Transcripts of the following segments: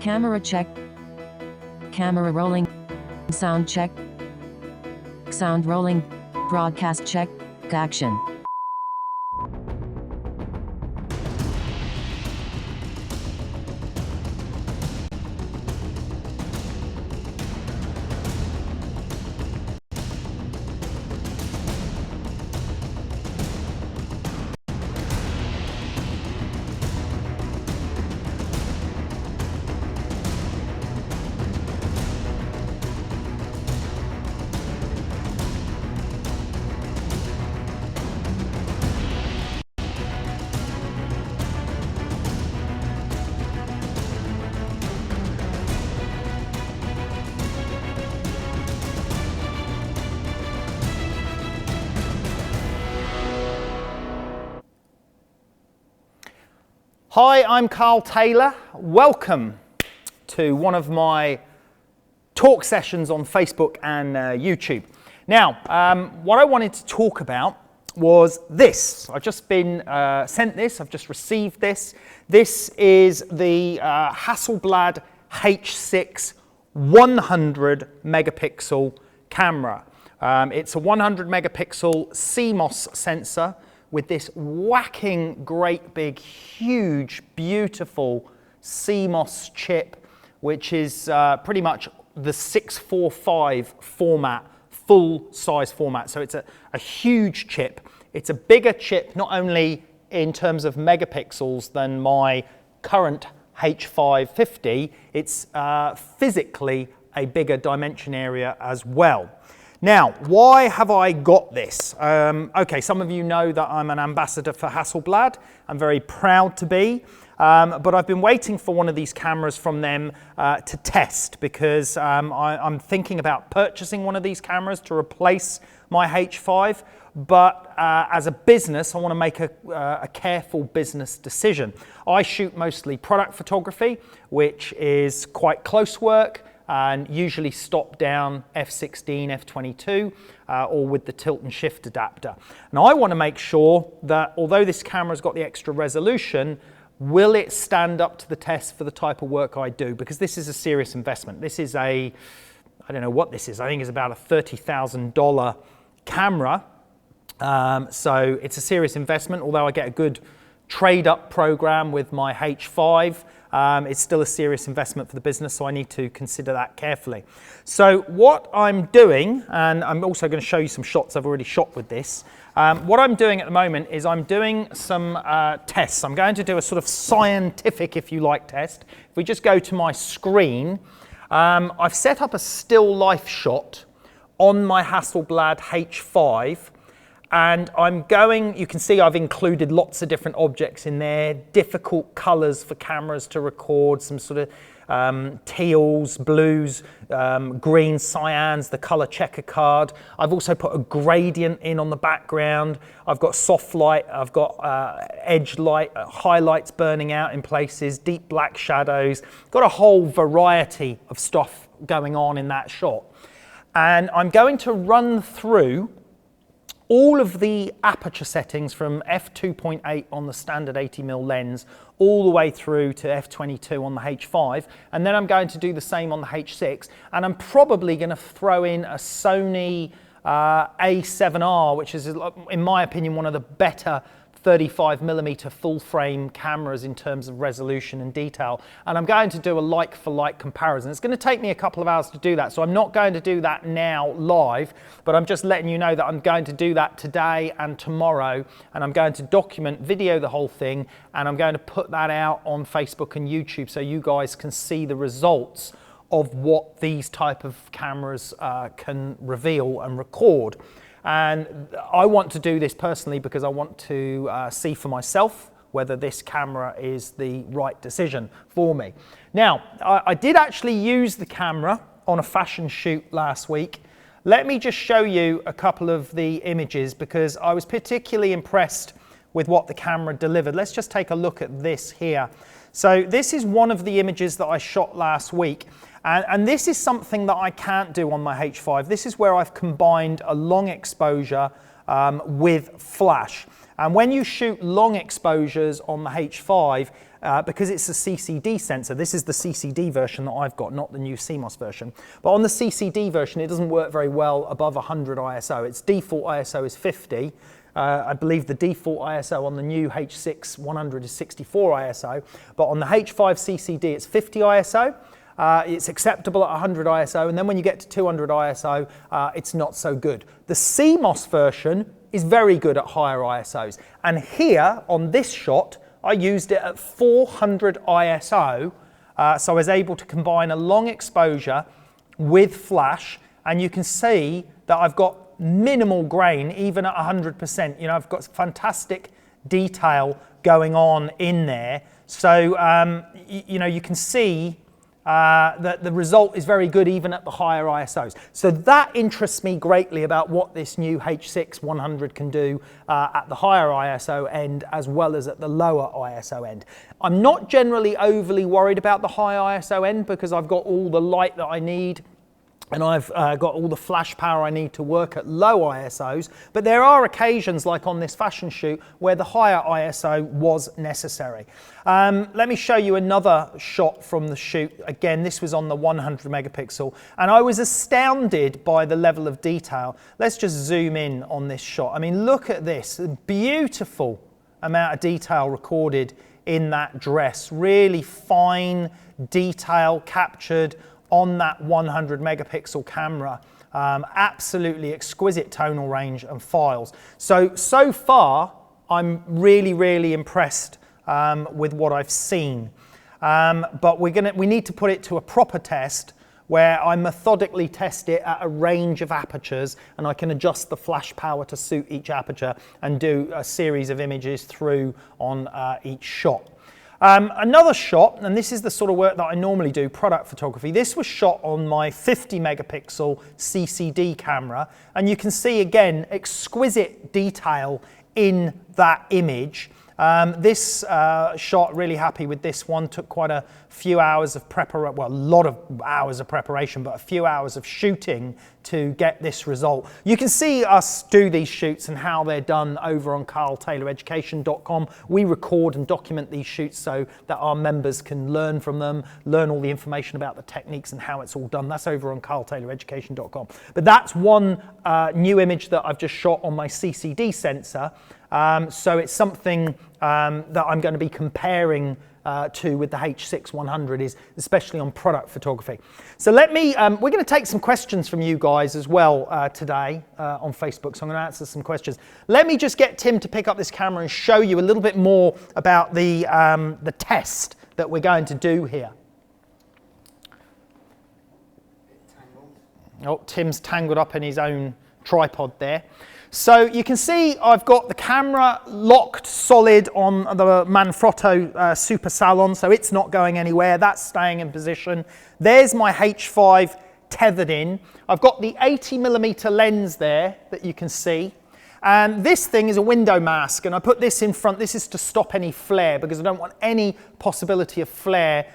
Camera check. Camera rolling. Sound check. Sound rolling. Broadcast check. Action. Hi, I'm Carl Taylor. Welcome to one of my talk sessions on Facebook and YouTube. Now, what I wanted to talk about was this. I've just been sent this, I've just received this. This is the Hasselblad H6 100 megapixel camera. It's a 100 megapixel CMOS sensor with this whacking great big huge beautiful CMOS chip, which is pretty much the 645 format, full size format. So it's a huge chip. It's a bigger chip not only in terms of megapixels than my current H6D, it's physically a bigger dimension area as well. Now, why have I got this? Okay, some of you know that I'm an ambassador for Hasselblad. I'm very proud to be, but I've been waiting for one of these cameras from them to test because I'm thinking about purchasing one of these cameras to replace my H5, but as a business, I want to make a careful business decision. I shoot mostly product photography, which is quite close work, and usually stop down f/16, f/22, or with the tilt and shift adapter. Now I want to make sure that although this camera's got the extra resolution, will it stand up to the test for the type of work I do? Because this is a serious investment. This is I don't know what this is, I think it's about a $30,000 camera. So it's a serious investment, although I get a good trade-up program with my H5. It's still a serious investment for the business, so I need to consider that carefully. So what I'm doing, and I'm also going to show you some shots I've already shot with this, what I'm doing at the moment is I'm doing some tests. I'm going to do a sort of scientific, if you like, test. If we just go to my screen, I've set up a still life shot on my Hasselblad H5. And I'm going, you can see I've included lots of different objects in there, difficult colors for cameras to record, some sort of teals, blues, green, cyans, the color checker card. I've also put a gradient in on the background. I've got soft light, I've got edge light, highlights burning out in places, deep black shadows. Got a whole variety of stuff going on in that shot. And I'm going to run through all of the aperture settings from f2.8 on the standard 80mm lens all the way through to f22 on the H5, and then I'm going to do the same on the H6, and I'm probably going to throw in a Sony A7R, which is, in my opinion, one of the better 35mm full frame cameras in terms of resolution and detail, and I'm going to do a like for like comparison. It's going to take me a couple of hours to do that, so I'm not going to do that now live, but I'm just letting you know that I'm going to do that today and tomorrow, and I'm going to document, video the whole thing, and I'm going to put that out on Facebook and YouTube so you guys can see the results of what these type of cameras can reveal and record. And I want to do this personally because I want to see for myself whether this camera is the right decision for me. Now, I did actually use the camera on a fashion shoot last week. Let me just show you a couple of the images because I was particularly impressed with what the camera delivered. Let's just take a look at this here. So this is one of the images that I shot last week. And this is something that I can't do on my H5. This is where I've combined a long exposure with flash. And when you shoot long exposures on the H5, because it's a CCD sensor, this is the CCD version that I've got, not the new CMOS version, but on the CCD version it doesn't work very well above 100 ISO. Its default ISO is 50. I believe the default ISO on the new H6D100 is 64 ISO, but on the H5 CCD it's 50 ISO. It's acceptable at 100 ISO, and then when you get to 200 ISO, it's not so good. The CMOS version is very good at higher ISOs, and here on this shot I used it at 400 ISO, so I was able to combine a long exposure with flash, and you can see that I've got minimal grain even at 100%. You know, I've got fantastic detail going on in there, so you know, you can see that the result is very good even at the higher ISOs. So that interests me greatly about what this new H6D100 can do at the higher ISO end as well as at the lower ISO end. I'm not generally overly worried about the high ISO end because I've got all the light that I need, and I've got all the flash power I need to work at low ISOs, but there are occasions like on this fashion shoot where the higher ISO was necessary. Let me show you another shot from the shoot. Again, this was on the 100 megapixel, and I was astounded by the level of detail. Let's just zoom in on this shot. I mean, look at this, a beautiful amount of detail recorded in that dress, really fine detail captured on that 100 megapixel camera. Absolutely exquisite tonal range and files. So far, I'm really impressed with what I've seen. But we need to put it to a proper test where I methodically test it at a range of apertures, and I can adjust the flash power to suit each aperture and do a series of images through on each shot. Another shot, and this is the sort of work that I normally do, product photography. This was shot on my 50 megapixel CCD camera, and you can see again exquisite detail in that image. This shot, really happy with this one, took quite a few hours of preparation, well, a lot of hours of preparation, but a few hours of shooting to get this result. You can see us do these shoots and how they're done over on carltayloreducation.com. We record and document these shoots so that our members can learn from them, learn all the information about the techniques and how it's all done. That's over on carltayloreducation.com. But that's one new image that I've just shot on my CCD sensor. So it's something that I'm going to be comparing to with the H6D100, is especially on product photography. So let me, we're going to take some questions from you guys as well today on Facebook, so I'm going to answer some questions. Let me just get Tim to pick up this camera and show you a little bit more about the test that we're going to do here. Oh, Tim's tangled up in his own tripod there. So you can see I've got the camera locked solid on the Manfrotto Super Salon, so it's not going anywhere, that's staying in position. There's my H5 tethered in. I've got the 80mm lens there that you can see. And this thing is a window mask, and I put this in front. This is to stop any flare, because I don't want any possibility of flare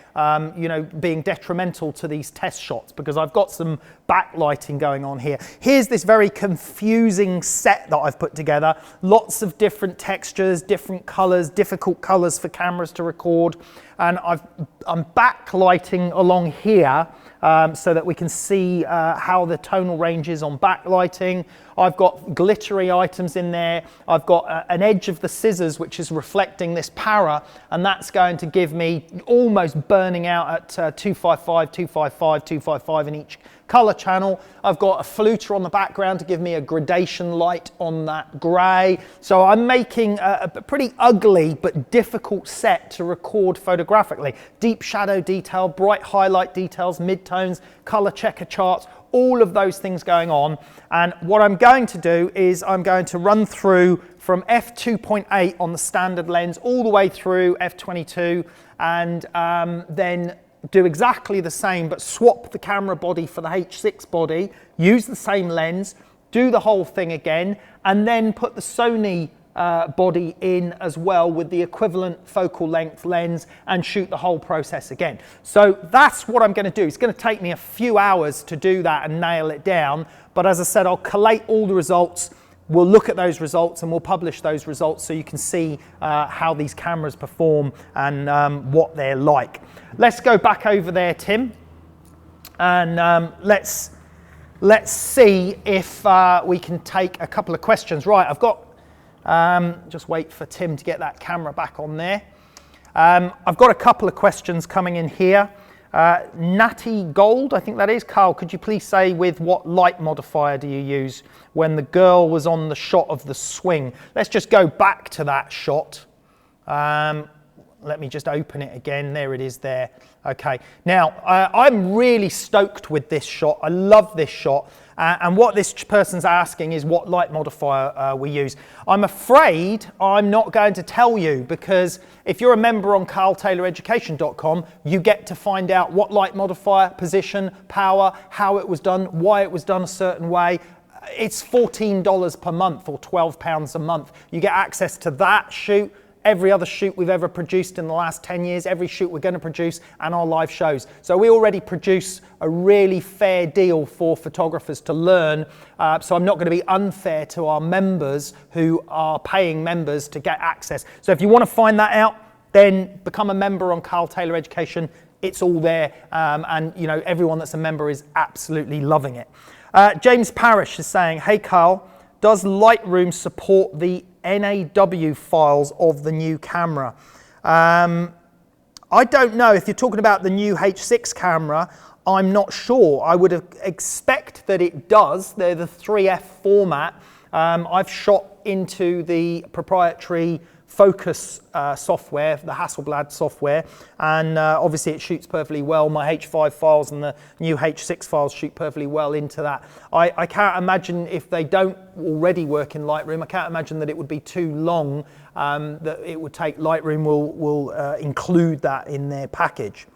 you know, being detrimental to these test shots, because I've got some backlighting going on here. Here's this very confusing set that I've put together. Lots of different textures, different colors, difficult colors for cameras to record. And I'm backlighting along here so that we can see how the tonal range is on backlighting. I've got glittery items in there. I've got an edge of the scissors which is reflecting this para, and that's going to give me almost burning out at 255, 255, 255 in each color channel. I've got a fluter on the background to give me a gradation light on that gray. So I'm making a pretty ugly but difficult set to record photographically. Deep shadow detail, bright highlight details, midtones, color checker charts, all of those things going on. And what I'm going to do is I'm going to run through from f2.8 on the standard lens all the way through f22, and then do exactly the same, but swap the camera body for the H6 body, use the same lens, do the whole thing again, and then put the Sony body in as well with the equivalent focal length lens and shoot the whole process again. So that's what I'm going to do. It's going to take me a few hours to do that and nail it down, but as I said, I'll collate all the results we'll look at those results and we'll publish those results so you can see how these cameras perform and what they're like. Let's go back over there, Tim, and let's see if we can take a couple of questions. Right, I've got, just wait for Tim to get that camera back on there. I've got a couple of questions coming in here. Natty Gold, I think that is. Carl, could you please say with what light modifier do you use when the girl was on the shot of the swing? Let's just go back to that shot. Let me just open it again. There it is there. Okay. Now, I'm really stoked with this shot. I love this shot. And what this person's asking is what light modifier we use. I'm afraid I'm not going to tell you, because if you're a member on carltayloreducation.com, you get to find out what light modifier, position, power, how it was done, why it was done a certain way. It's $14 per month or £12 a month. You get access to that shoot, every other shoot we've ever produced in the last 10 years, every shoot we're going to produce, and our live shows. So we already produce a really fair deal for photographers to learn. So I'm not going to be unfair to our members who are paying members to get access. So if you want to find that out, then become a member on Carl Taylor Education. It's all there. And you know, everyone that's a member is absolutely loving it. James Parrish is saying, hey Carl, does Lightroom support the NAW files of the new camera? I don't know. If you're talking about the new H6 camera, I'm not sure. I would expect that it does. They're the 3F format. I've shot into the proprietary focus software, the Hasselblad software, and obviously it shoots perfectly well. My H5 files and the new H6 files shoot perfectly well into that. I can't imagine, if they don't already work in Lightroom, I can't imagine that it would be too long that it would take. Lightroom will include that in their package.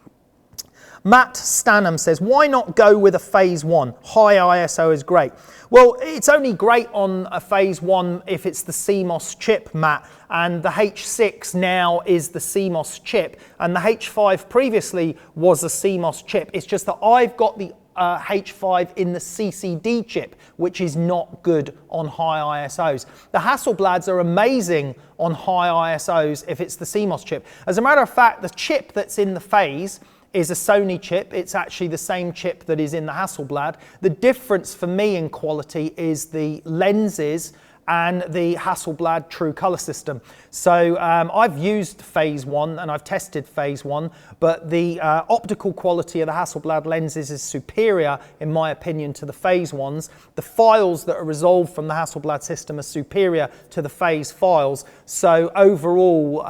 Matt Stanham says, why not go with a phase 1? High ISO is great. Well, it's only great on a phase 1 if it's the CMOS chip, Matt, and the H6 now is the CMOS chip, and the H5 previously was a CMOS chip. It's just that I've got the H5 in the CCD chip, which is not good on high ISOs. The Hasselblads are amazing on high ISOs if it's the CMOS chip. As a matter of fact, the chip that's in the phase is a Sony chip. It's actually the same chip that is in the Hasselblad. The difference for me in quality is the lenses and the Hasselblad True Color System. So I've used phase 1 and I've tested phase 1, but the optical quality of the Hasselblad lenses is superior, in my opinion, to the phase 1s. The files that are resolved from the Hasselblad system are superior to the phase files. So overall,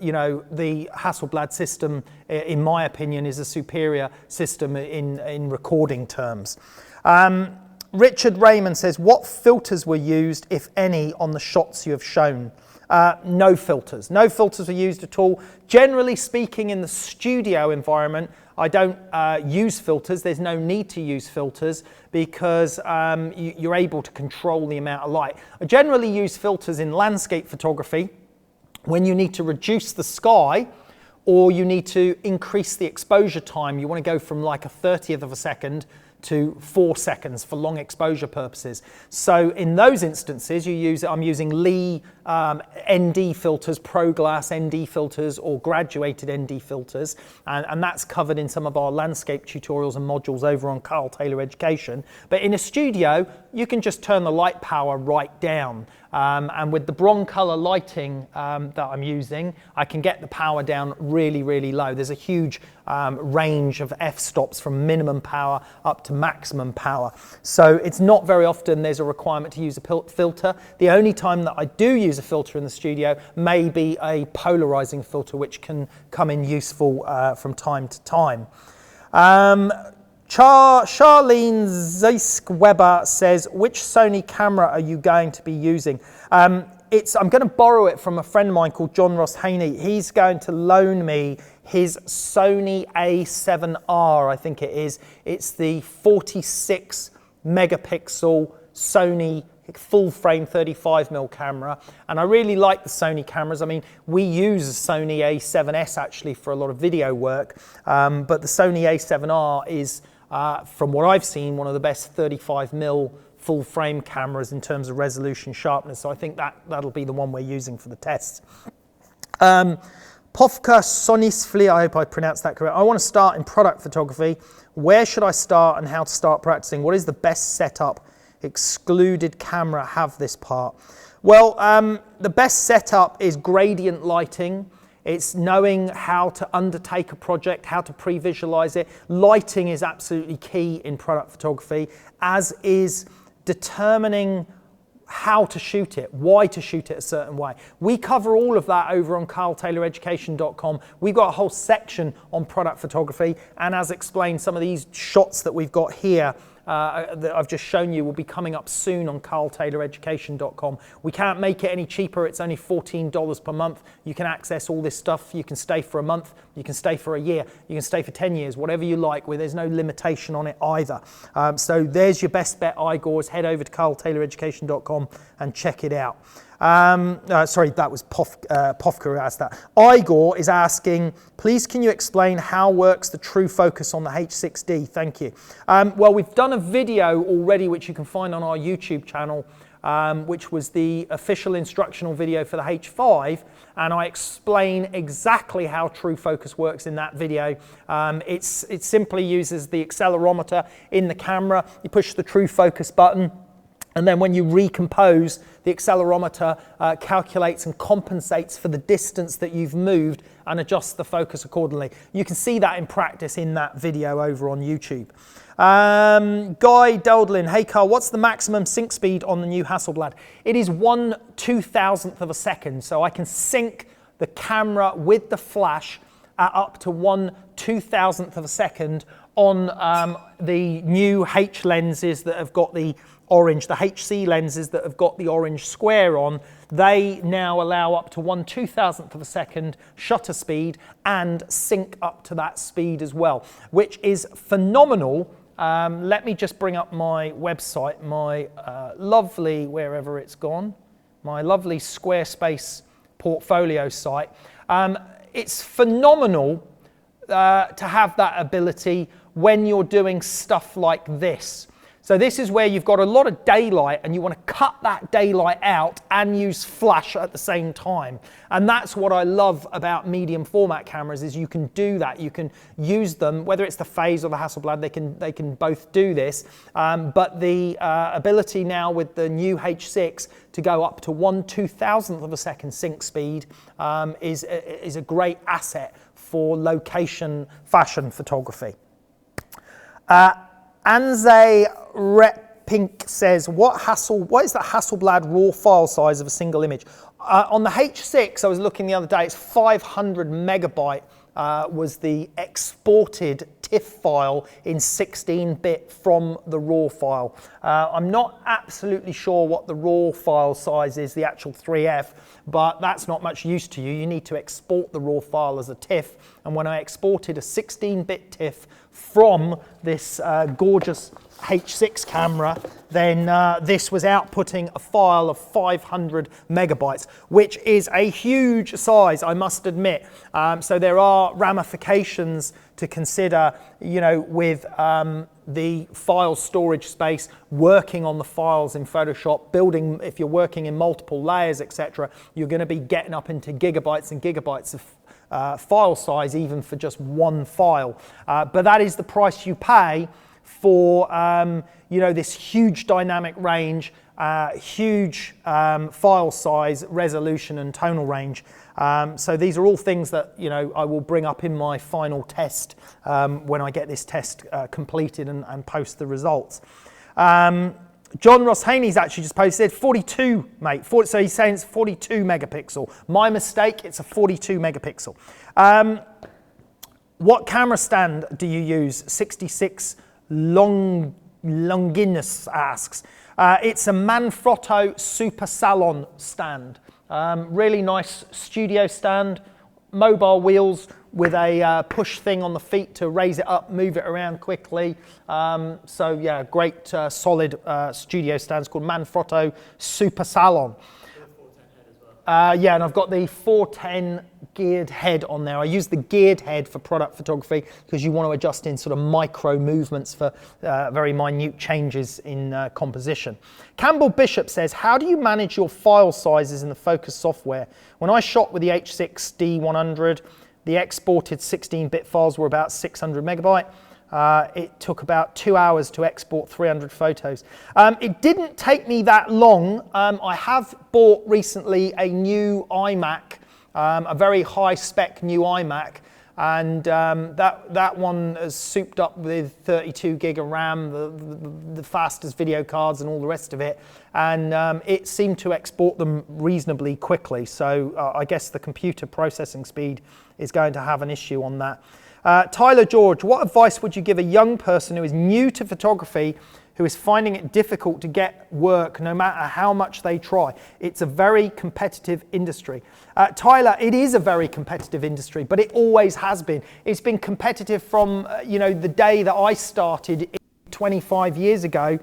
you know, the Hasselblad system, in my opinion, is a superior system in recording terms. Richard Raymond says, what filters were used, if any, on the shots you have shown? No filters. No filters were used at all. Generally speaking, in the studio environment, I don't use filters. There's no need to use filters because you're able to control the amount of light. I generally use filters in landscape photography when you need to reduce the sky, or you need to increase the exposure time. You want to go from like a 30th of a second to 4 seconds for long exposure purposes. So in those instances, I'm using Lee ND filters, Pro Glass ND filters, or graduated ND filters, and that's covered in some of our landscape tutorials and modules over on Carl Taylor Education. But in a studio, you can just turn the light power right down. And with the Broncolor lighting that I'm using, I can get the power down really, really low. There's a huge range of f-stops from minimum power up to maximum power. So it's not very often there's a requirement to use a filter. The only time that I do use a filter in the studio may be a polarizing filter, which can come in useful from time to time. Charlene Zeisk-Weber says, which Sony camera are you going to be using? I'm going to borrow it from a friend of mine called John Ross Haney. He's going to loan me his Sony A7R, I think it is. It's the 46 megapixel Sony full frame 35mm camera, and I really like the Sony cameras. I mean, we use a Sony A7S actually for a lot of video work, but the Sony A7R is, from what I've seen, one of the best 35mm full frame cameras in terms of resolution, sharpness. So I think that'll be the one we're using for the tests. Pofka Sonisfli, I hope I pronounced that correct. I want to start in product photography. Where should I start and how to start practicing? What is the best setup? Excluded camera have this part. Well, the best setup is gradient lighting. It's knowing how to undertake a project, how to pre-visualize it. Lighting is absolutely key in product photography, as is determining how to shoot it, why to shoot it a certain way. We cover all of that over on carltayloreducation.com. We've got a whole section on product photography, and as explained, some of these shots that we've got here that I've just shown you will be coming up soon on carltayloreducation.com. We can't make it any cheaper. It's only $14 per month. You can access all this stuff. You can stay for a month. You can stay for a year. You can stay for 10 years, whatever you like. There's no limitation on it either. So there's your best bet, Igors. Head over to carltayloreducation.com and check it out. Sorry, that was Pofka who asked that. Igor is asking, please can you explain how works the true focus on the H6D? Thank you. Well, we've done a video already which you can find on our YouTube channel, which was the official instructional video for the H5, and I explain exactly how true focus works in that video. It simply uses the accelerometer in the camera. You push the true focus button, and then when you recompose, the accelerometer calculates and compensates for the distance that you've moved and adjusts the focus accordingly. You can see that in practice in that video over on YouTube. Guy Doldlin, hey Carl, what's the maximum sync speed on the new Hasselblad? It is 1/2000th of a second, so I can sync the camera with the flash at up to 1/2000th of a second on the new H lenses that have got the orange, the HC lenses that have got the orange square on. They now allow up to 1/2000th of a second shutter speed and sync up to that speed as well, which is phenomenal. Let me just bring up my website, my lovely, wherever it's gone, my lovely Squarespace portfolio site. It's phenomenal to have that ability when you're doing stuff like this. So this is where you've got a lot of daylight and you want to cut that daylight out and use flash at the same time. And that's what I love about medium format cameras, is you can do that. You can use them, whether it's the Phase or the Hasselblad, they can both do this. But the ability now with the new H6 to go up to 1/2000th of a second sync speed is a great asset for location fashion photography. Anze Repink says, what is the Hasselblad raw file size of a single image? On the H6, I was looking the other day, it's 500 megabyte was the exported TIFF file in 16-bit from the raw file. I'm not absolutely sure what the raw file size is, the actual 3F, but that's not much use to you. You need to export the raw file as a TIFF, and when I exported a 16-bit TIFF from this gorgeous H6 camera, then this was outputting a file of 500 megabytes, which is a huge size, I must admit. So there are ramifications to consider, you know, with the file storage space, working on the files in Photoshop, building, if you're working in multiple layers, etc., you're going to be getting up into gigabytes and gigabytes of file size, even for just one file. But that is the price you pay for you know, this huge dynamic range, huge file size, resolution and tonal range. So these are all things that, you know, I will bring up in my final test when I get this test completed and post the results. John Ross Haney's actually just posted 42, mate. So he's saying it's 42 megapixel. My mistake, it's a 42 megapixel. What camera stand do you use? 66 Longinus asks. It's a Manfrotto Super Salon stand. Really nice studio stand, mobile wheels with a push thing on the feet to raise it up, move it around quickly. So yeah, great solid studio stand. It's called Manfrotto Super Salon. Yeah, and I've got the 410 geared head on there. I use the geared head for product photography because you want to adjust in sort of micro movements for very minute changes in composition. Campbell Bishop says, how do you manage your file sizes in the Focus software? When I shot with the H6D100, the exported 16-bit files were about 600 megabyte. It took about 2 hours to export 300 photos. It didn't take me that long. I have bought recently a new iMac, a very high spec new iMac, and that one is souped up with 32 gig of RAM, the fastest video cards and all the rest of it, and it seemed to export them reasonably quickly. So I guess the computer processing speed is going to have an issue on that. Tyler George, what advice would you give a young person who is new to photography, who is finding it difficult to get work no matter how much they try? It's a very competitive industry. Tyler, it is a very competitive industry, but it always has been. It's been competitive from the day that I started 25 years ago,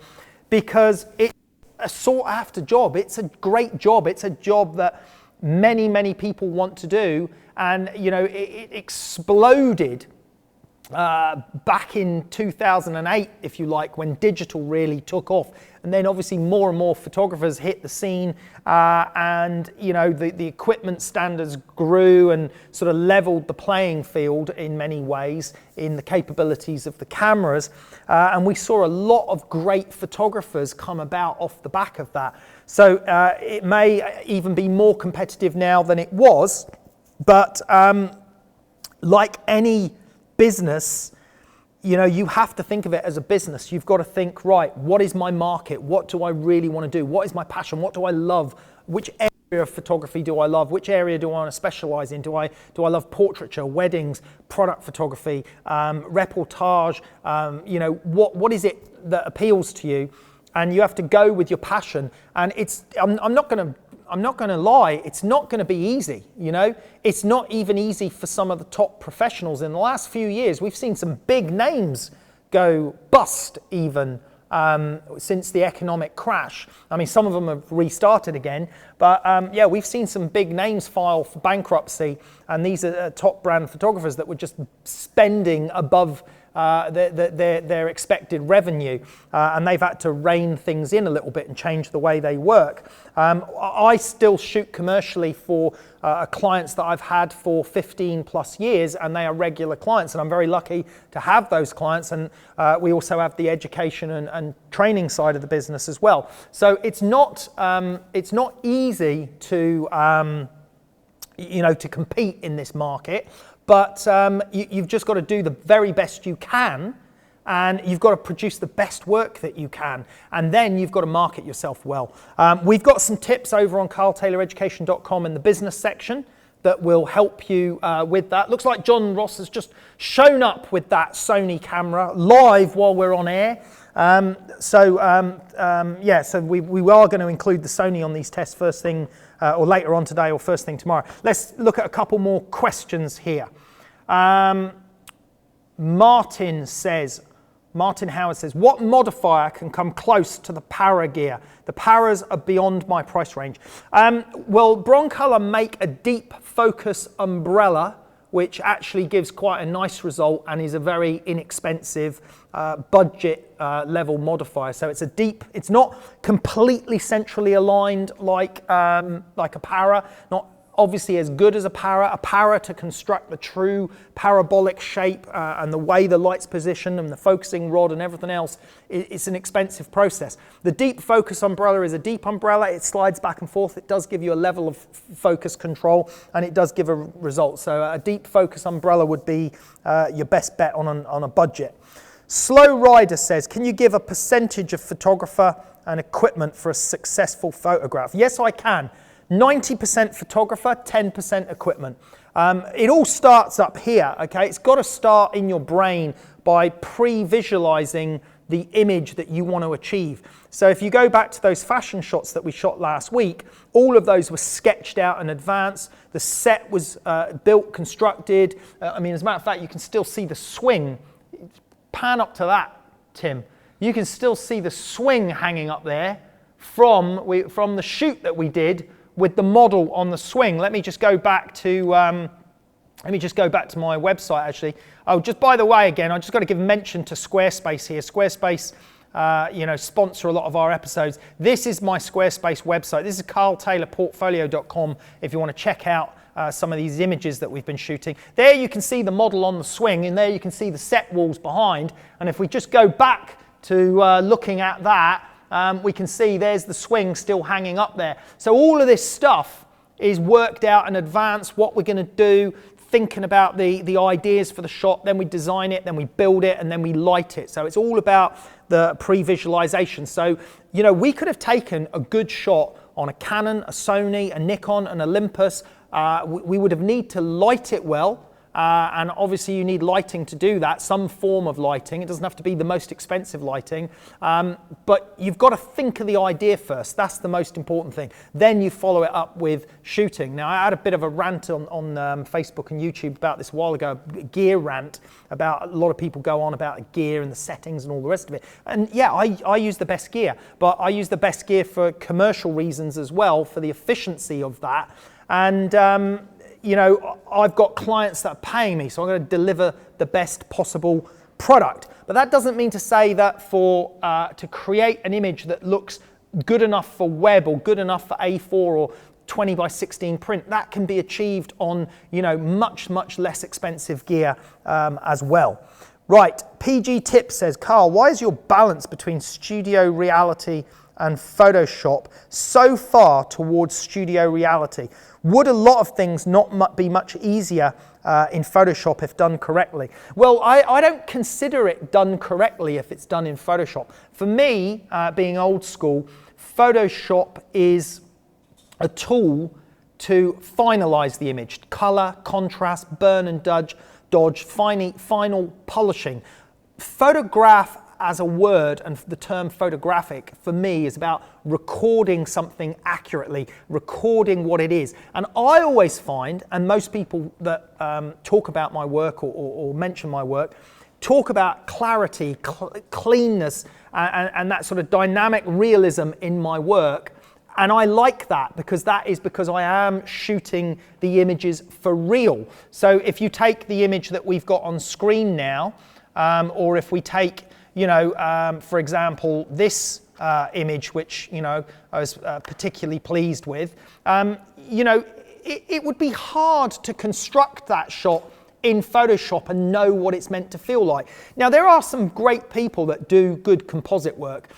because it's a sought after job. It's a great job. It's a job that many people want to do. And it exploded back in 2008, if you like, when digital really took off. And then obviously more and more photographers hit the scene, and the equipment standards grew and sort of leveled the playing field in many ways in the capabilities of the cameras. And we saw a lot of great photographers come about off the back of that. So it may even be more competitive now than it was. But like any business, you have to think of it as a business. You've got to think, right, what is my market? What do I really want to do? What is my passion? What do I love? Which area of photography do I love? Which area do I want to specialize in? Do I love portraiture, weddings, product photography, reportage? What is it that appeals to you? And you have to go with your passion. And I'm not going to lie, it's not going to be easy, It's not even easy for some of the top professionals. In the last few years, we've seen some big names go bust even since the economic crash. I mean, some of them have restarted again, but we've seen some big names file for bankruptcy, and these are top brand photographers that were just spending above their expected revenue, and they've had to rein things in a little bit and change the way they work. I still shoot commercially for clients that I've had for 15 plus years, and they are regular clients, and I'm very lucky to have those clients. And we also have the education and training side of the business as well. So it's not easy to to compete in this market. But you've just got to do the very best you can, and you've got to produce the best work that you can, and then you've got to market yourself well. We've got some tips over on carltayloreducation.com in the business section that will help you with that. Looks like John Ross has just shown up with that Sony camera live while we're on air. So we are going to include the Sony on these tests first thing or later on today or first thing tomorrow. Let's look at a couple more questions here. Martin Howard says, what modifier can come close to the Para gear? The Paras are beyond my price range. Well, Broncolor make a deep focus umbrella, which actually gives quite a nice result and is a very inexpensive budget level modifier. So it's not completely centrally aligned like a Para, not obviously as good as a Para to construct the true parabolic shape and the way the light's positioned and the focusing rod and everything else. It's an expensive process. The deep focus umbrella is a deep umbrella. It slides back and forth. It does give you a level of focus control, and it does give a result. So a deep focus umbrella would be your best bet on a budget. Slow Rider says, can you give a percentage of photographer and equipment for a successful photograph? Yes, I can. 90% photographer, 10% equipment. It all starts up here, okay? It's got to start in your brain by pre-visualizing the image that you want to achieve. So if you go back to those fashion shots that we shot last week, all of those were sketched out in advance. The set was built, constructed. I mean, as a matter of fact, you can still see the swing. Pan up to that, Tim. You can still see the swing hanging up there from the shoot that we did with the model on the swing. Let me just go back to my website actually. Oh, just by the way, again, I just got to give mention to Squarespace here. Squarespace, sponsor a lot of our episodes. This is my Squarespace website. This is carltaylorportfolio.com if you want to check out some of these images that we've been shooting. There you can see the model on the swing, and there you can see the set walls behind. And if we just go back to looking at that, we can see there's the swing still hanging up there. So all of this stuff is worked out in advance, what we're going to do, thinking about the ideas for the shot, then we design it, then we build it, and then we light it. So it's all about the pre-visualization. So, we could have taken a good shot on a Canon, a Sony, a Nikon, an Olympus. We would have need to light it well. And obviously you need lighting to do that, some form of lighting. It doesn't have to be the most expensive lighting, but you've got to think of the idea first. That's the most important thing. Then you follow it up with shooting. Now, I had a bit of a rant on Facebook and YouTube about this a while ago, a gear rant, about a lot of people go on about gear and the settings and all the rest of it. And yeah, I use the best gear, but I use the best gear for commercial reasons as well, for the efficiency of that. And I've got clients that are paying me, so I'm going to deliver the best possible product. But that doesn't mean to say that to create an image that looks good enough for web or good enough for A4 or 20 by 16 print, that can be achieved on much, much less expensive gear as well. Right, PG Tip says, Carl, why is your balance between studio reality and Photoshop so far towards studio reality? Would a lot of things not be much easier in Photoshop if done correctly? Well, I don't consider it done correctly if it's done in Photoshop. For me, being old school, Photoshop is a tool to finalize the image. Color, contrast, burn and dodge, final polishing. Photograph as a word, and the term photographic for me is about recording something accurately, recording what it is. And I always find, and most people that talk about my work or mention my work, talk about clarity, cleanness, and that sort of dynamic realism in my work. And I like that because I am shooting the images for real. So if you take the image that we've got on screen now, or if we take for example, this image, which, I was particularly pleased with, it would be hard to construct that shot in Photoshop and know what it's meant to feel like. Now, there are some great people that do good composite work.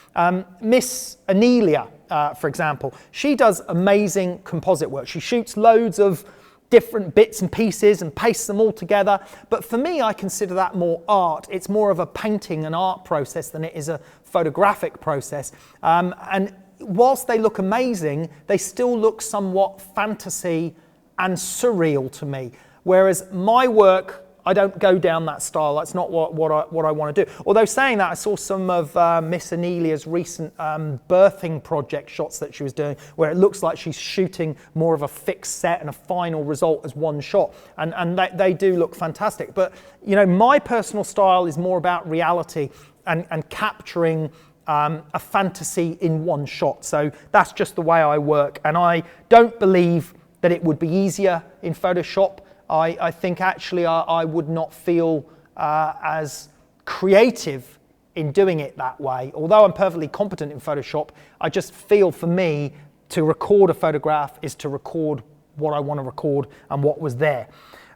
Miss Anelia, for example, she does amazing composite work. She shoots loads of different bits and pieces and pastes them all together. But for me, I consider that more art. It's more of a painting and art process than it is a photographic process. And whilst they look amazing, they still look somewhat fantasy and surreal to me. Whereas my work, I don't go down that style. That's not what I want to do. Although saying that, I saw some of Miss Anelia's recent birthing project shots that she was doing, where it looks like she's shooting more of a fixed set and a final result as one shot. And they do look fantastic. But, my personal style is more about reality and capturing a fantasy in one shot. So that's just the way I work. And I don't believe that it would be easier in Photoshop. I think actually I would not feel as creative in doing it that way. Although I'm perfectly competent in Photoshop, I just feel for me to record a photograph is to record what I want to record and what was there.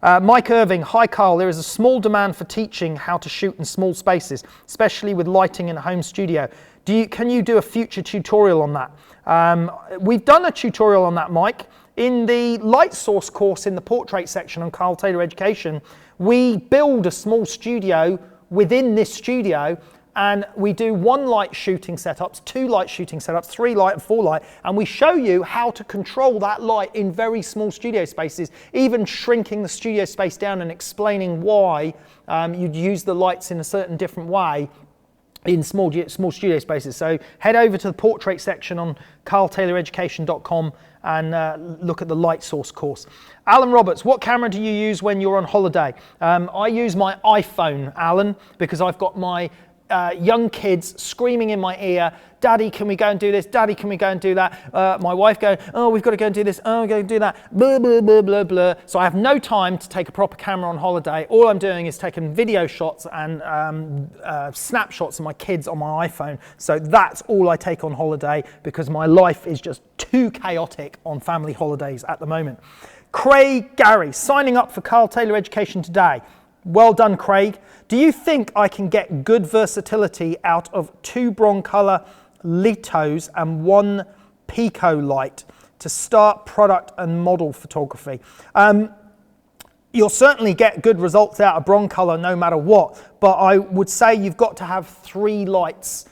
Mike Irving, hi Carl, there is a small demand for teaching how to shoot in small spaces, especially with lighting in a home studio. Can you do a future tutorial on that? We've done a tutorial on that, Mike. In the light source course in the portrait section on Carl Taylor Education, we build a small studio within this studio, and we do 1 light shooting setups, 2 light shooting setups, 3 light and 4 light, and we show you how to control that light in very small studio spaces, even shrinking the studio space down and explaining why you'd use the lights in a certain different way in small studio spaces. So head over to the portrait section on carltayloreducation.com and look at the light source course. Alan Roberts, what camera do you use when you're on holiday? I use my iPhone, Alan, because I've got my young kids screaming in my ear, Daddy, can we go and do this? Daddy, can we go and do that? My wife going, oh, we've got to go and do this. Oh, we're going to do that. Blah, blah, blah, blah, blah. So I have no time to take a proper camera on holiday. All I'm doing is taking video shots and snapshots of my kids on my iPhone. So that's all I take on holiday because my life is just too chaotic on family holidays at the moment. Craig Gary, signing up for Carl Taylor Education today. Well done, Craig. Do you think I can get good versatility out of 2 Broncolor Litos and 1 Pico light to start product and model photography? You'll certainly get good results out of Broncolor no matter what, but I would say you've got to have 3 lights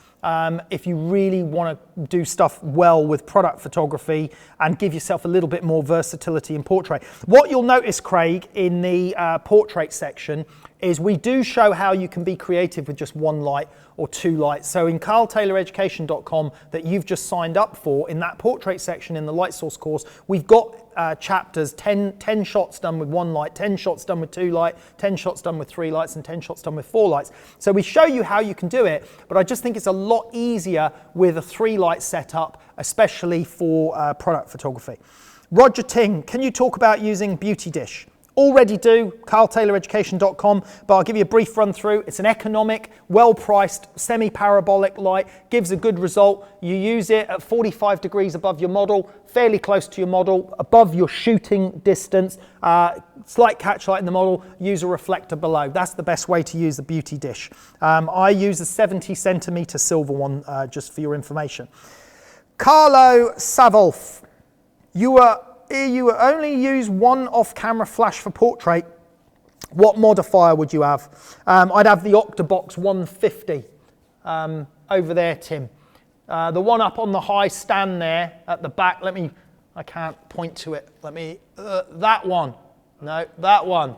if you really want to do stuff well with product photography and give yourself a little bit more versatility in portrait. What you'll notice, Craig, in the portrait section is we do show how you can be creative with just 1 light or 2 lights. So in carltayloreducation.com that you've just signed up for, in that portrait section in the light source course, we've got chapters, 10 shots done with 1 light, 10 shots done with 2 light, 10 shots done with 3 lights, and 10 shots done with 4 lights. So we show you how you can do it, but I just think it's a lot easier with a 3 light setup, especially for product photography. Roger Ting, can you talk about using Beauty Dish? Already do, carltayloreducation.com, but I'll give you a brief run through. It's an economic, well-priced, semi-parabolic light, gives a good result. You use it at 45 degrees above your model, fairly close to your model, above your shooting distance, slight catch light in the model, use a reflector below. That's the best way to use the Beauty Dish. I use a 70 centimeter silver one, just for your information. Carlo Savolf, you only use 1 off-camera flash for portrait. What modifier would you have? I'd have the Octabox 150 over there, Tim. The one up on the high stand there at the back. I can't point to it. That one. No, that one.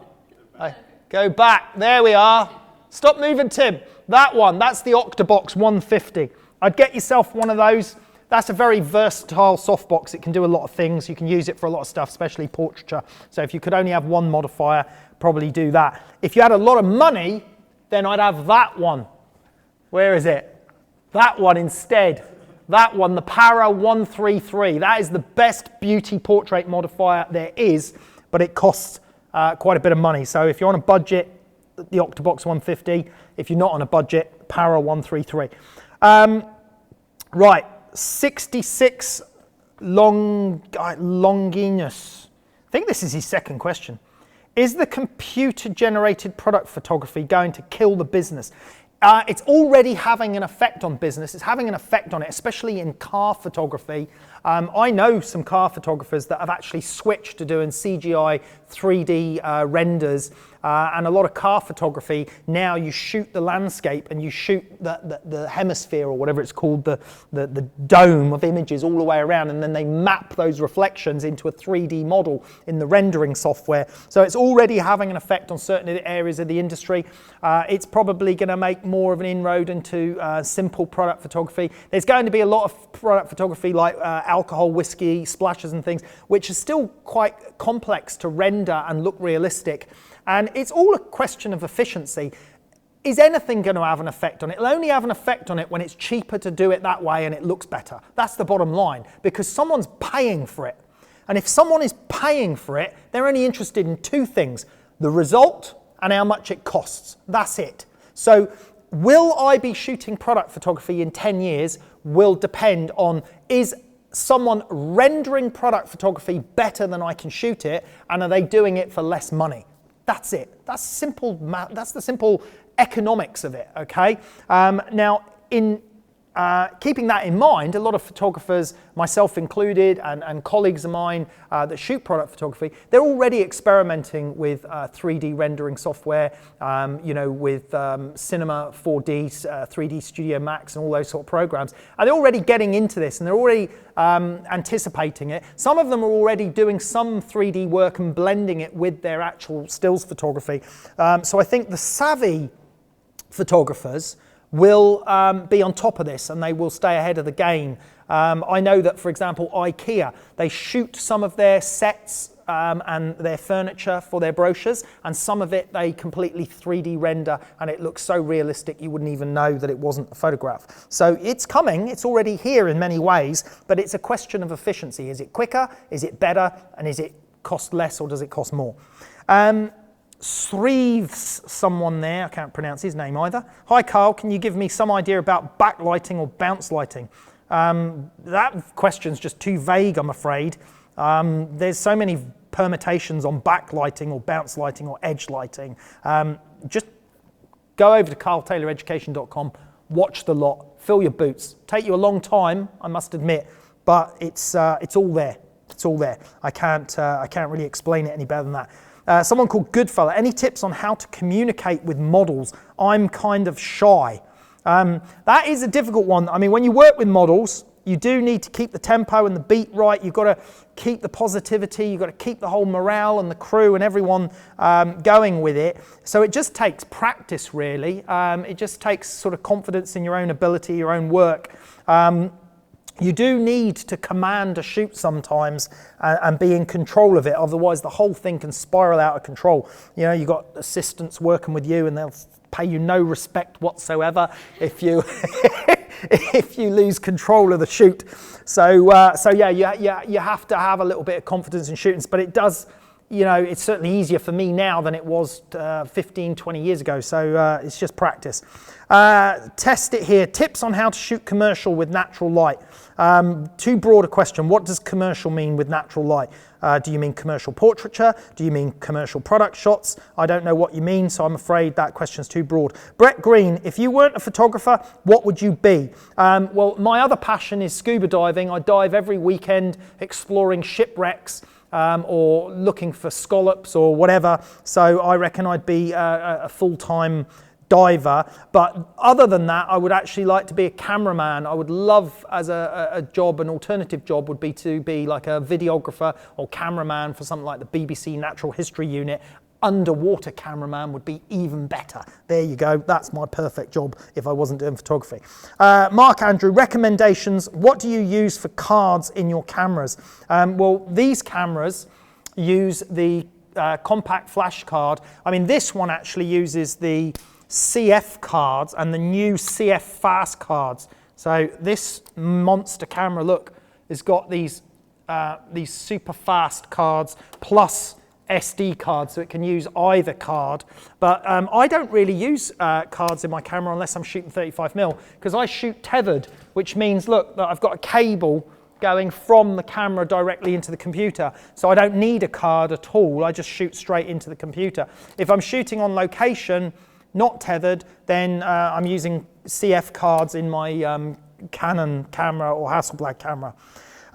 Go back. There we are. Stop moving, Tim. That one. That's the Octabox 150. I'd get yourself one of those. That's a very versatile softbox. It can do a lot of things. You can use it for a lot of stuff, especially portraiture. So if you could only have 1 modifier, probably do that. If you had a lot of money, then I'd have that one. Where is it? That one instead. That one, the Para 133. That is the best beauty portrait modifier there is, but it costs quite a bit of money. So if you're on a budget, the Octabox 150. If you're not on a budget, Para 133. Right. 66 Longinus. I think this is his second question. Is the computer-generated product photography going to kill the business? It's already having an effect on business. It's having an effect on it, especially in car photography. I know some car photographers that have actually switched to doing CGI 3D renders, and a lot of car photography. Now you shoot the landscape and you shoot the hemisphere, or whatever it's called, the dome of images all the way around, and then they map those reflections into a 3D model in the rendering software. So it's already having an effect on certain areas of the industry. It's probably going to make more of an inroad into simple product photography. There's going to be a lot of product photography like alcohol, whiskey, splashes and things, which is still quite complex to render and look realistic. And it's all a question of efficiency. Is anything going to have an effect on it? It'll only have an effect on it when it's cheaper to do it that way and it looks better. That's the bottom line, because someone's paying for it. And if someone is paying for it, they're only interested in 2 things: the result and how much it costs. That's it. So will I be shooting product photography in 10 years will depend on, is someone rendering product photography better than I can shoot it, and are they doing it for less money? That's it. That's simple. That's the simple economics of it. Okay. Now, in keeping that in mind, a lot of photographers, myself included, and colleagues of mine that shoot product photography, they're already experimenting with 3D rendering software, with Cinema 4D, 3D Studio Max, and all those sort of programs. And they're already getting into this, and they're already anticipating it. Some of them are already doing some 3D work and blending it with their actual stills photography. So I think the savvy photographers will be on top of this, and they will stay ahead of the game. I know that, for example, IKEA, they shoot some of their sets and their furniture for their brochures, and some of it they completely 3D render and it looks so realistic you wouldn't even know that it wasn't a photograph. So it's coming, it's already here in many ways, but it's a question of efficiency. Is it quicker, is it better, and is it cost less or does it cost more? Sreeves, someone there, I can't pronounce his name either. Hi Carl, can you give me some idea about backlighting or bounce lighting? That question's just too vague, I'm afraid. There's so many permutations on backlighting or bounce lighting or edge lighting. Just go over to carltayloreducation.com, watch the lot, fill your boots. Take you a long time, I must admit, but it's all there. It's all there. I can't really explain it any better than that. Someone called Goodfella, any tips on how to communicate with models? I'm kind of shy. That is a difficult one. I mean, when you work with models, you do need to keep the tempo and the beat right. You've got to keep the positivity. You've got to keep the whole morale and the crew and everyone going with it. So it just takes practice, really. It just takes sort of confidence in your own ability, your own work. You do need to command a shoot sometimes and be in control of it, otherwise the whole thing can spiral out of control. You know, you've got assistants working with you and they'll pay you no respect whatsoever if you if you lose control of the shoot. So yeah, you have to have a little bit of confidence in shooting, but it does, you know, it's certainly easier for me now than it was 15, 20 years ago, so it's just practice. Test it here. Tips on how to shoot commercial with natural light. Too broad a question. What does commercial mean with natural light? Do you mean commercial portraiture? Do you mean commercial product shots? I don't know what you mean, so I'm afraid that question's too broad. Brett Green, if you weren't a photographer, what would you be? Well, my other passion is scuba diving. I dive every weekend exploring shipwrecks or looking for scallops or whatever, so I reckon I'd be a full-time diver. But other than that, I would actually like to be a cameraman. I would love, as a job, an alternative job would be to be like a videographer or cameraman for something like the BBC Natural History Unit. Underwater cameraman would be even better. There you go, that's my perfect job if I wasn't doing photography. Mark Andrew, recommendations. What do you use for cards in your cameras? Well, these cameras use the compact flash card. I mean, this one actually uses the CF cards and the new CF fast cards. So this monster camera, look, has got these super fast cards plus SD cards, so it can use either card. But I don't really use cards in my camera unless I'm shooting 35mm, because I shoot tethered, which means, look, that I've got a cable going from the camera directly into the computer. So I don't need a card at all. I just shoot straight into the computer. If I'm shooting on location, not tethered, then I'm using CF cards in my Canon camera or Hasselblad camera.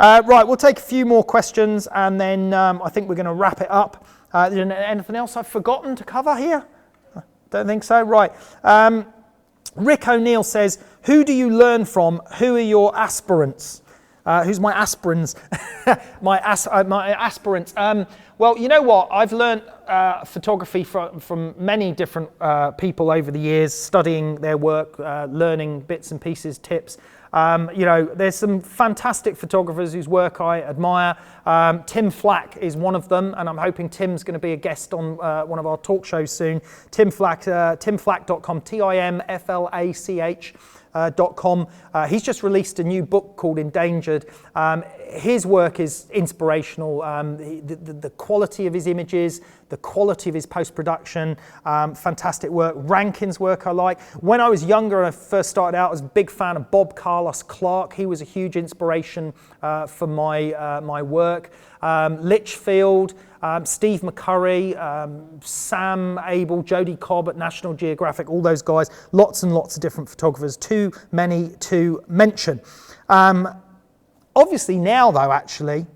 Right, we'll take a few more questions and then I think we're going to wrap it up. Anything else I've forgotten to cover here? Don't think so. Right. Rick O'Neill says, who do you learn from? Who are your aspirants? Who's my aspirants? my aspirants. Well, you know what? I've learned photography from many different people over the years, studying their work, learning bits and pieces, tips. You know, there's some fantastic photographers whose work I admire. Tim Flack is one of them, and I'm hoping Tim's going to be a guest on one of our talk shows soon. Tim Flack, timflack.com, TIMFLACH.com. He's just released a new book called Endangered. His work is inspirational. The quality of his images, the quality of his post-production, fantastic work. Rankin's work I like. When I was younger and I first started out, I was a big fan of Bob Carlos Clark. He was a huge inspiration for my work. Litchfield, Steve McCurry, Sam Abel, Jody Cobb at National Geographic, all those guys, lots and lots of different photographers, too many to mention. Obviously now though, actually,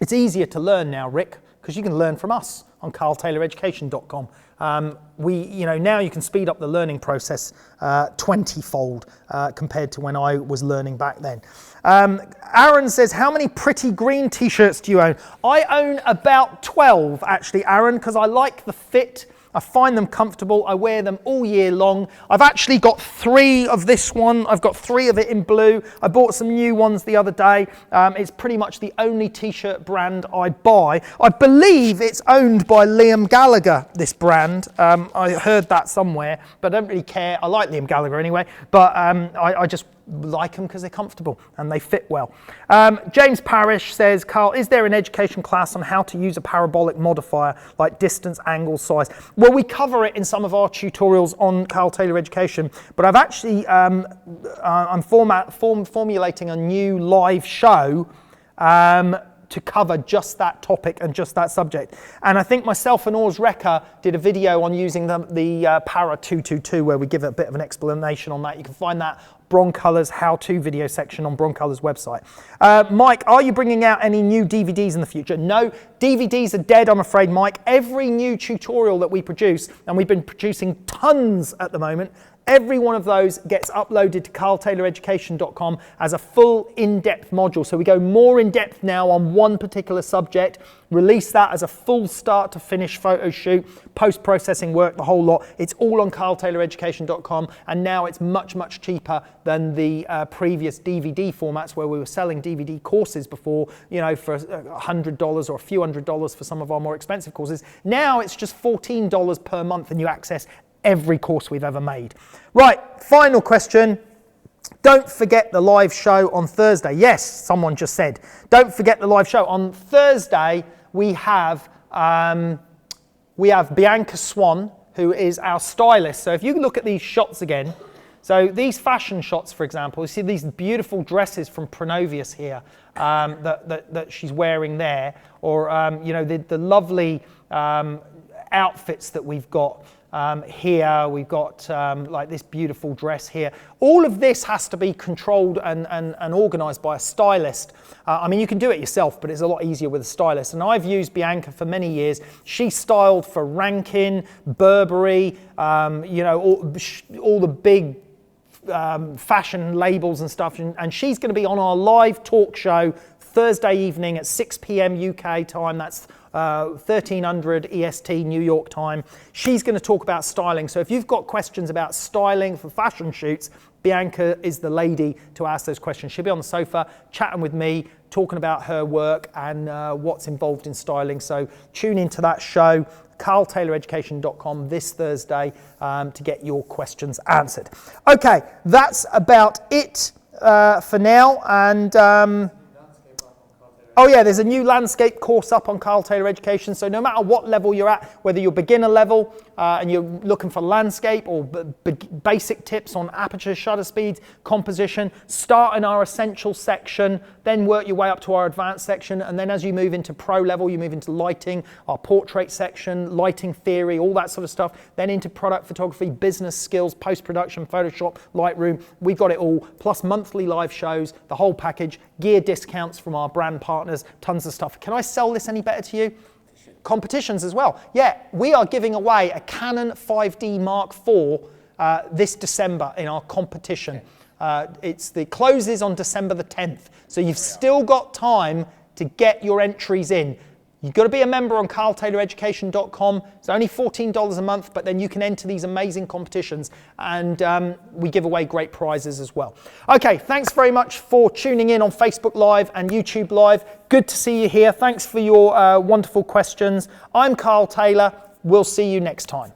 it's easier to learn now, Rick, because you can learn from us on carltayloreducation.com. Now you can speed up the learning process 20-fold compared to when I was learning back then. Aaron says, how many pretty green t-shirts do you own? I own about 12 actually, Aaron, because I like the fit. I find them comfortable. I wear them all year long. I've actually got 3 of this one. I've got 3 of it in blue. I bought some new ones the other day. It's pretty much the only t-shirt brand I buy. I believe it's owned by Liam Gallagher, this brand. I heard that somewhere, but I don't really care. I like Liam Gallagher anyway, but I just like them because they're comfortable and they fit well. James Parrish says, Carl, is there an education class on how to use a parabolic modifier like distance, angle, size? Well, we cover it in some of our tutorials on Carl Taylor Education, but I've actually, I'm formulating a new live show to cover just that topic and just that subject. And I think myself and Urs Recker did a video on using the Para 222 where we give a bit of an explanation on that. You can find that Broncolor's how-to video section on Broncolor's website. Mike, are you bringing out any new DVDs in the future? No, DVDs are dead, I'm afraid, Mike. Every new tutorial that we produce, and we've been producing tons at the moment, every one of those gets uploaded to carltayloreducation.com as a full in-depth module. So we go more in-depth now on one particular subject, release that as a full start to finish photo shoot, post-processing work, the whole lot. It's all on carltayloreducation.com, and now it's much, much cheaper than the previous DVD formats where we were selling DVD courses before, you know, for $100 or a few $100 for some of our more expensive courses. Now it's just $14 per month and you access every course we've ever made. Right, final question. Don't forget the live show on Thursday. Yes, someone just said. Don't forget the live show. On Thursday, we have Bianca Swan, who is our stylist. So if you look at these shots again, so these fashion shots, for example, you see these beautiful dresses from Pronovius here that she's wearing there, or you know, the lovely outfits that we've got. Here we've got like this beautiful dress here. All of this has to be controlled and organised by a stylist. I mean, you can do it yourself, but it's a lot easier with a stylist. And I've used Bianca for many years. She styled for Rankin, Burberry, you know, all the big fashion labels and stuff. And she's going to be on our live talk show Thursday evening at 6 p.m. UK time. That's 1300 EST New York time. She's going to talk about styling. So if you've got questions about styling for fashion shoots, Bianca is the lady to ask those questions. She'll be on the sofa chatting with me, talking about her work and what's involved in styling. So tune into that show, carltayloreducation.com this Thursday to get your questions answered. Okay, that's about it for now. And oh yeah, there's a new landscape course up on Carl Taylor Education. So no matter what level you're at, whether you're beginner level and you're looking for landscape or basic tips on aperture, shutter speeds, composition, start in our essential section, then work your way up to our advanced section. And then as you move into pro level, you move into lighting, our portrait section, lighting theory, all that sort of stuff. Then into product photography, business skills, post-production, Photoshop, Lightroom. We've got it all, plus monthly live shows, the whole package, gear discounts from our brand partners, tons of stuff. Can I sell this any better to you? Competitions as well. Yeah, we are giving away a Canon 5D Mark IV this December in our competition. It's the closes on December the 10th. So you've still got time to get your entries in. You've got to be a member on carltayloreducation.com. It's only $14 a month, but then you can enter these amazing competitions, and we give away great prizes as well. Okay, thanks very much for tuning in on Facebook Live and YouTube Live. Good to see you here. Thanks for your wonderful questions. I'm Carl Taylor. We'll see you next time.